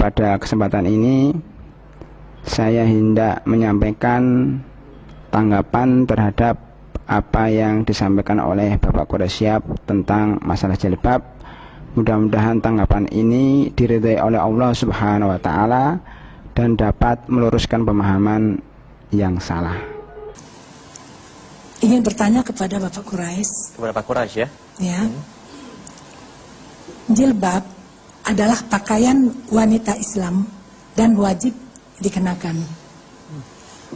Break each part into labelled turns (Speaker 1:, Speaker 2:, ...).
Speaker 1: pada kesempatan ini saya hendak menyampaikan tanggapan terhadap apa yang disampaikan oleh Bapak Quraisyab tentang masalah jilbab. Mudah-mudahan tanggapan ini diridhai oleh Allah Subhanahu wa taala dan dapat meluruskan pemahaman yang salah.
Speaker 2: Ingin bertanya kepada Bapak Quraisy.
Speaker 3: Kepada Pak Quraisy ya?
Speaker 2: Ya. Jilbab adalah pakaian wanita Islam dan wajib dikenakan.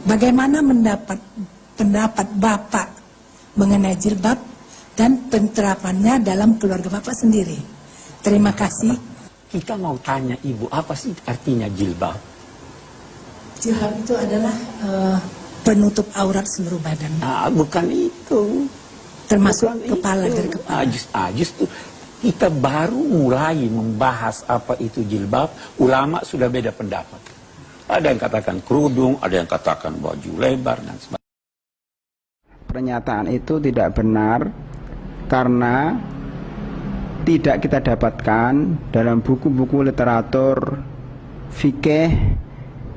Speaker 2: Bagaimana pendapat Bapak mengenai jilbab dan penerapannya dalam keluarga Bapak sendiri? Terima kasih.
Speaker 4: Kita mau tanya Ibu, apa sih artinya jilbab?
Speaker 2: Jilbab itu adalah penutup aurat seluruh badan.
Speaker 4: Bukan itu.
Speaker 2: Termasuk
Speaker 4: Bukan
Speaker 2: kepala
Speaker 4: itu.
Speaker 2: dari kepala.
Speaker 4: Justru kita baru mulai membahas apa itu jilbab. Ulama sudah beda pendapat. Ada yang katakan kerudung, ada yang katakan baju lebar dan sebagainya.
Speaker 1: Pernyataan itu tidak benar karena tidak kita dapatkan dalam buku-buku literatur fikih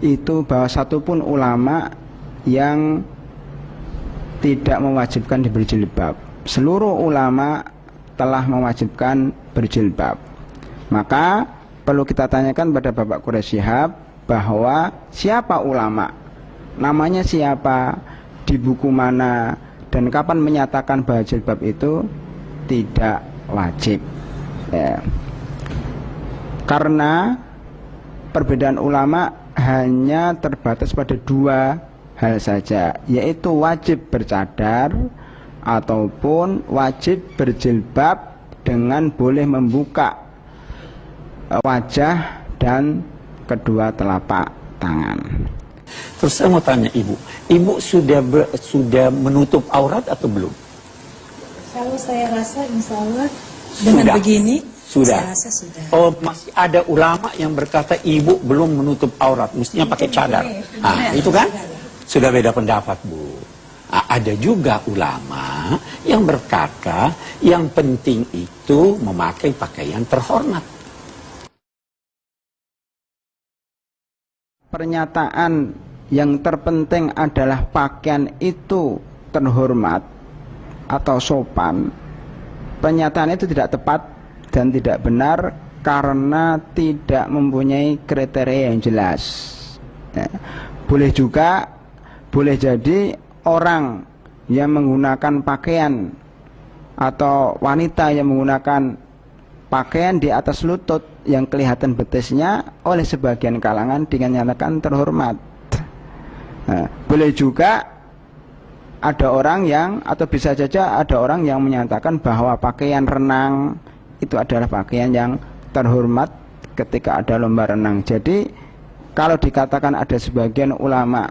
Speaker 1: itu bahwa satupun ulama yang tidak mewajibkan berjilbab. Seluruh ulama telah mewajibkan berjilbab. Maka perlu kita tanyakan pada Bapak Quraisyab bahwa siapa ulama, namanya siapa, di buku mana, dan kapan menyatakan bahwa jilbab itu tidak wajib ya. Karena perbedaan ulama hanya terbatas pada dua hal saja, yaitu wajib bercadar ataupun wajib berjilbab dengan boleh membuka wajah dan kedua telapak tangan.
Speaker 4: Terus saya mau tanya Ibu sudah menutup aurat atau belum?
Speaker 2: Kalau saya rasa insya Allah dengan begini
Speaker 4: sudah.
Speaker 2: saya rasa sudah.
Speaker 4: Oh, masih ada ulama yang berkata Ibu belum menutup aurat, mestinya pakai cadar. Itu kan? Sudah beda pendapat, Bu. Ada juga ulama yang berkata yang penting itu memakai pakaian terhormat.
Speaker 1: Pernyataan yang terpenting adalah pakaian itu terhormat atau sopan. Pernyataan itu tidak tepat dan tidak benar karena tidak mempunyai kriteria yang jelas. Boleh jadi orang yang menggunakan pakaian atau wanita yang menggunakan pakaian di atas lutut yang kelihatan betisnya oleh sebagian kalangan dinyatakan terhormat. Boleh juga ada orang yang, atau bisa saja ada orang yang menyatakan bahwa pakaian renang itu adalah pakaian yang terhormat ketika ada lomba renang. Jadi kalau dikatakan ada sebagian ulama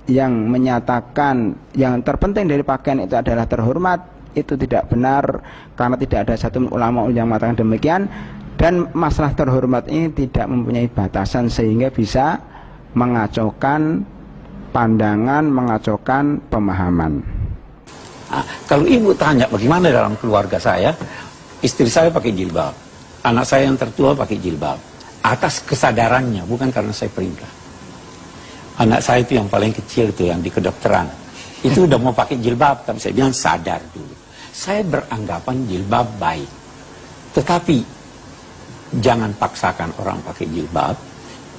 Speaker 1: yang menyatakan yang terpenting dari pakaian itu adalah terhormat, itu tidak benar karena tidak ada satu ulama yang mengatakan demikian. Dan masalah terhormat ini tidak mempunyai batasan sehingga bisa mengacaukan pandangan, mengacaukan pemahaman.
Speaker 4: Kalau Ibu tanya bagaimana dalam keluarga saya, istri saya pakai jilbab, anak saya yang tertua pakai jilbab, atas kesadarannya, bukan karena saya perintah. Anak saya itu yang paling kecil itu yang di kedokteran, itu udah mau pakai jilbab, tapi saya bilang sadar dulu. Saya beranggapan jilbab baik, tetapi jangan paksakan orang pakai jilbab,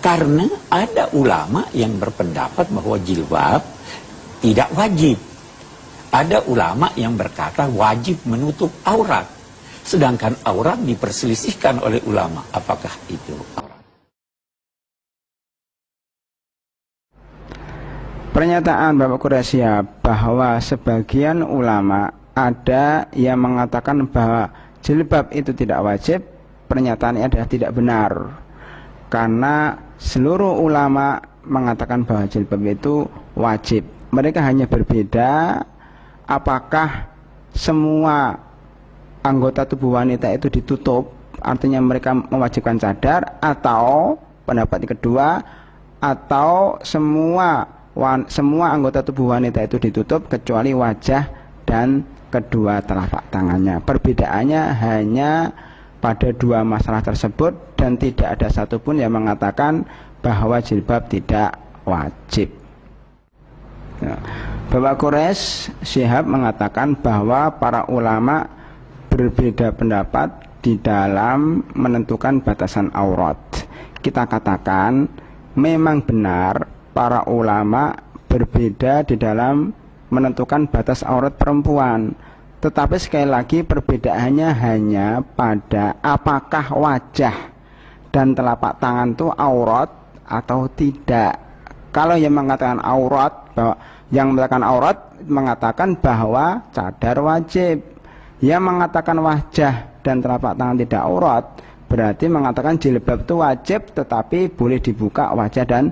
Speaker 4: karena ada ulama yang berpendapat bahwa jilbab tidak wajib. Ada ulama yang berkata wajib menutup aurat, sedangkan aurat diperselisihkan oleh ulama. Apakah itu aurat?
Speaker 1: Pernyataan Bapak Quraisyab bahwa sebagian ulama ada yang mengatakan bahwa jilbab itu tidak wajib, pernyataannya adalah tidak benar. Karena seluruh ulama mengatakan bahwa jilbab itu wajib. Mereka hanya berbeda apakah semua anggota tubuh wanita itu ditutup, artinya mereka mewajibkan cadar, atau pendapat kedua, atau semua anggota tubuh wanita itu ditutup kecuali wajah dan kedua telapak tangannya. Perbedaannya hanya pada dua masalah tersebut dan tidak ada satupun yang mengatakan bahwa jilbab tidak wajib. Bapak Quraisy Syihab mengatakan bahwa para ulama berbeda pendapat di dalam menentukan batasan aurat. Kita katakan memang benar para ulama berbeda di dalam menentukan batas aurat perempuan. Tetapi sekali lagi perbedaannya hanya pada apakah wajah dan telapak tangan itu aurat atau tidak. Kalau yang mengatakan aurat, mengatakan bahwa cadar wajib. Yang mengatakan wajah dan telapak tangan tidak aurat, berarti mengatakan jilbab itu wajib, tetapi boleh dibuka wajah dan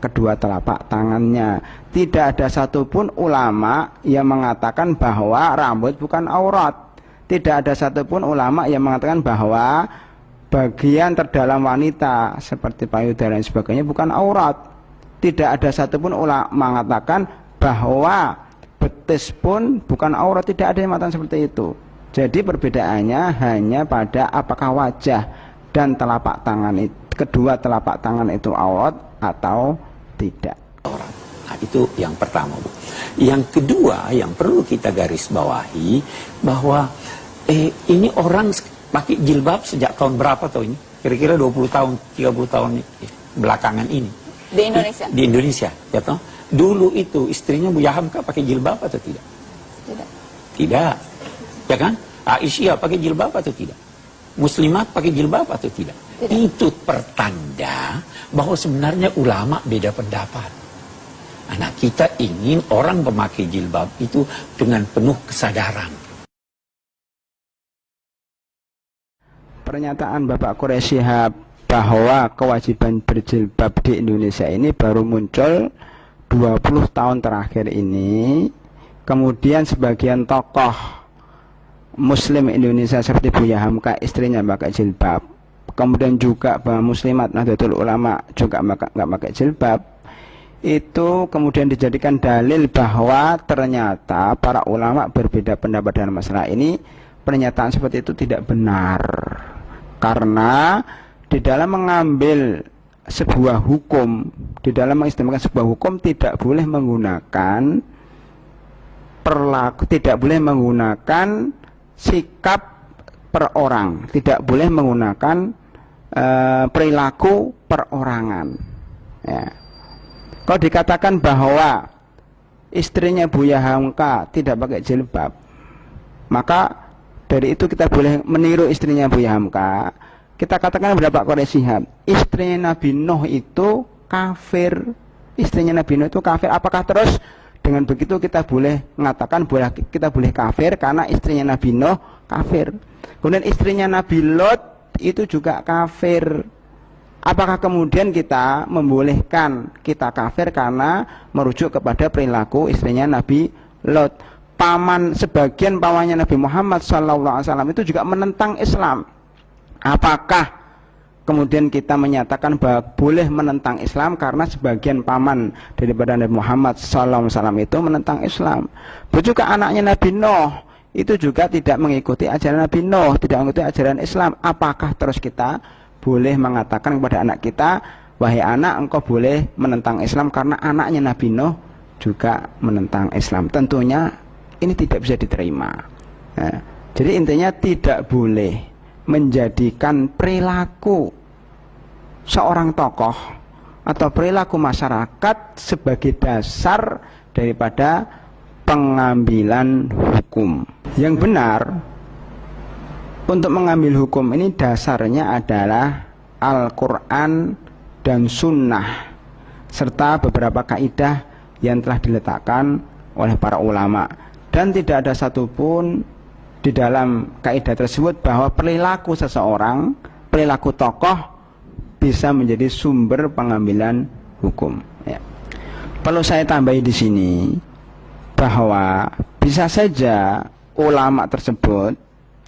Speaker 1: kedua telapak tangannya. Tidak ada satupun ulama yang mengatakan bahwa rambut bukan aurat. Tidak ada satupun ulama yang mengatakan bahwa bagian terdalam wanita seperti payudara dan sebagainya bukan aurat. Tidak ada satupun ulama mengatakan bahwa betis pun bukan aurat. Tidak ada yang mengatakan seperti itu. Jadi perbedaannya hanya pada apakah wajah dan telapak tangan kedua telapak tangan itu aurat atau tidak.
Speaker 4: Nah, itu yang pertama, Bu. Yang kedua yang perlu kita garis bawahi bahwa ini orang pakai jilbab sejak tahun berapa tahun ini? Kira-kira 20 tahun, 30 tahun belakangan ini.
Speaker 3: Di Indonesia? Di Indonesia,
Speaker 4: ya toh? Dulu itu istrinya Buya Hamka pakai jilbab atau tidak?
Speaker 3: Tidak.
Speaker 4: Tidak. Ya kan? Aisyah pakai jilbab atau tidak? Muslimat pakai jilbab atau tidak?
Speaker 3: Tidak.
Speaker 4: Itu pertanda bahwa sebenarnya ulama beda pendapat. Nah, kita ingin orang memakai jilbab itu dengan penuh kesadaran.
Speaker 1: Pernyataan Bapak Quraisy Syihab bahwa kewajiban berjilbab di Indonesia ini baru muncul 20 tahun terakhir ini. Kemudian sebagian tokoh Muslim Indonesia seperti Buya Hamka, istrinya pakai jilbab. Kemudian juga bahwa Muslimat Nahdlatul Ulama juga nggak pakai jilbab. Itu kemudian dijadikan dalil bahwa ternyata para ulama berbeda pendapat dalam masalah ini. Pernyataan seperti itu tidak benar. Karena di dalam mengambil sebuah hukum, di dalam mengistimewakan sebuah hukum tidak boleh menggunakan sikap per orang, tidak boleh menggunakan perilaku perorangan. Ya. Kalau dikatakan bahwa istrinya Buya Hamka tidak pakai jilbab, maka dari itu kita boleh meniru istrinya Buya Hamka. Kita katakan kepada Pak Quraisy Syihab, istrinya Nabi Nuh itu kafir. Istrinya Nabi Nuh itu kafir. Apakah terus dengan begitu kita boleh mengatakan kita boleh kafir karena istrinya Nabi Nuh kafir? Kemudian istrinya Nabi Lot itu juga kafir. Apakah kemudian kita membolehkan kita kafir karena merujuk kepada perilaku istrinya Nabi Lot? Sebagian pamannya Nabi Muhammad SAW itu juga menentang Islam. Apakah kemudian kita menyatakan bahwa boleh menentang Islam karena sebagian paman daripada Nabi Muhammad SAW itu menentang Islam? Juga anaknya Nabi Nuh itu juga tidak mengikuti ajaran Nabi Nuh, tidak mengikuti ajaran Islam. Apakah terus kita boleh mengatakan kepada anak kita, wahai anak, engkau boleh menentang Islam karena anaknya Nabi Nuh juga menentang Islam? Tentunya ini tidak bisa diterima. Nah, jadi intinya tidak boleh menjadikan perilaku seorang tokoh atau perilaku masyarakat sebagai dasar daripada pengambilan hukum. Yang benar untuk mengambil hukum ini dasarnya adalah Al-Quran dan Sunnah serta beberapa kaidah yang telah diletakkan oleh para ulama. Dan tidak ada satupun di dalam kaidah tersebut bahwa perilaku seseorang, perilaku tokoh bisa menjadi sumber pengambilan hukum. Ya. Perlu saya tambahi di sini bahwa bisa saja ulama tersebut,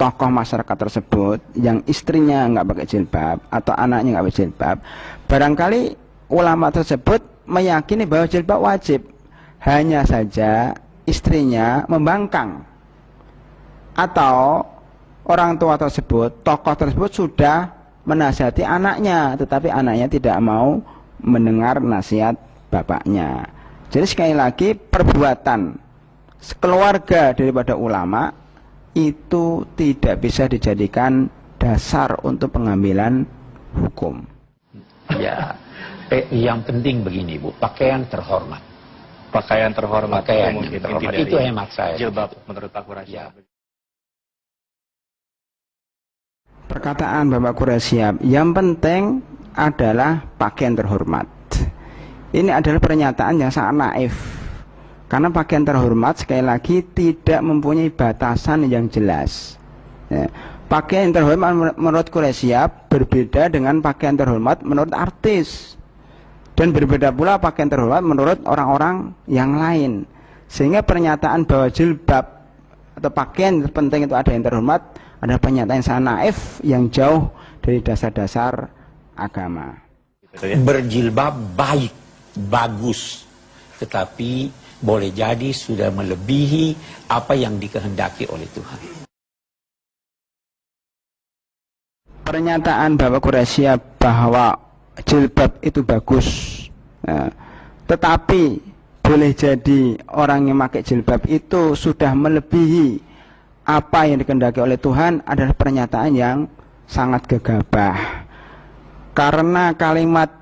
Speaker 1: tokoh masyarakat tersebut yang istrinya nggak pakai jilbab atau anaknya nggak pakai jilbab, barangkali ulama tersebut meyakini bahwa jilbab wajib, hanya saja istrinya membangkang. Atau orang tua tersebut, tokoh tersebut sudah menasihati anaknya, tetapi anaknya tidak mau mendengar nasihat bapaknya. Jadi sekali lagi, perbuatan keluarga daripada ulama itu tidak bisa dijadikan dasar untuk pengambilan hukum.
Speaker 4: Ya, yang penting begini Bu, pakaian terhormat.
Speaker 5: Pakaian terhormat.
Speaker 4: Pakaian terhormat. Itu hemat saya.
Speaker 5: Jilbab menurut Pak Quraisy.
Speaker 4: Ya.
Speaker 1: Perkataan Bapak Quraisyab, yang penting adalah pakaian terhormat. Ini adalah pernyataan yang sangat naif. Karena pakaian terhormat sekali lagi tidak mempunyai batasan yang jelas. Ya. Pakaian terhormat menurut Quraisyab berbeda dengan pakaian terhormat menurut artis. Dan berbeda pula pakaian terhormat menurut orang-orang yang lain. Sehingga pernyataan bahwa jilbab atau pakaian penting itu ada yang terhormat adalah pernyataan yang sangat naif yang jauh dari dasar-dasar agama.
Speaker 4: Berjilbab baik, bagus, tetapi boleh jadi sudah melebihi apa yang dikehendaki oleh Tuhan.
Speaker 1: Pernyataan Bapak Quraisyah bahwa jilbab itu bagus, tetapi boleh jadi orang yang pakai jilbab itu sudah melebihi apa yang dikehendaki oleh Tuhan adalah pernyataan yang sangat gegabah. Karena kalimat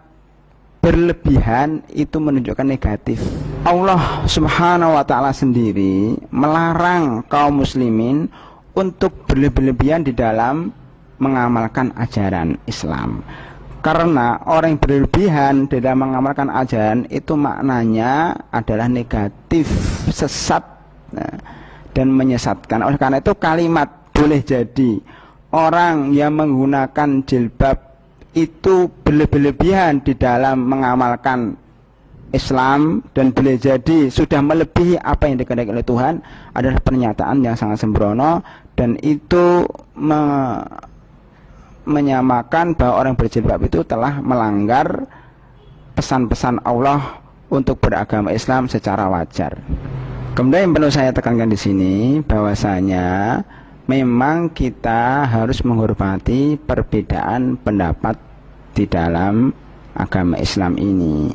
Speaker 1: berlebihan itu menunjukkan negatif. Allah Subhanahu wa ta'ala sendiri melarang kaum muslimin untuk berlebihan di dalam mengamalkan ajaran Islam. Karena orang yang berlebihan di dalam mengamalkan ajaran itu maknanya adalah negatif, sesat dan menyesatkan. Oleh karena itu kalimat boleh jadi orang yang menggunakan jilbab itu berlebihan di dalam mengamalkan Islam dan boleh jadi sudah melebihi apa yang dikehendaki oleh Tuhan adalah pernyataan yang sangat sembrono, dan itu menyamakan bahwa orang berjilbab itu telah melanggar pesan-pesan Allah untuk beragama Islam secara wajar. Kemudian yang perlu saya tekankan di sini bahwasanya memang kita harus menghormati perbedaan pendapat di dalam agama Islam ini.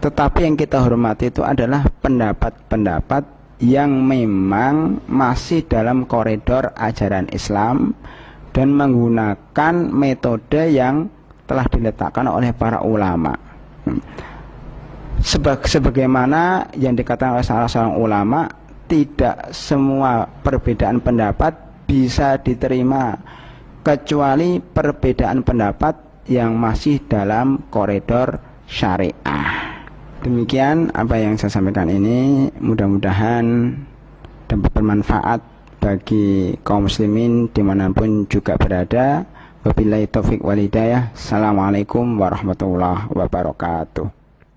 Speaker 1: Tetapi yang kita hormati itu adalah pendapat-pendapat yang memang masih dalam koridor ajaran Islam dan menggunakan metode yang telah diletakkan oleh para ulama. Sebagaimana yang dikatakan oleh salah seorang ulama, tidak semua perbedaan pendapat bisa diterima kecuali perbedaan pendapat yang masih dalam koridor syariah. Demikian apa yang saya sampaikan ini, mudah-mudahan dapat bermanfaat bagi kaum muslimin dimanapun juga berada. Wabillahi taufiq wal hidayah. Assalamualaikum warahmatullahi wabarakatuh.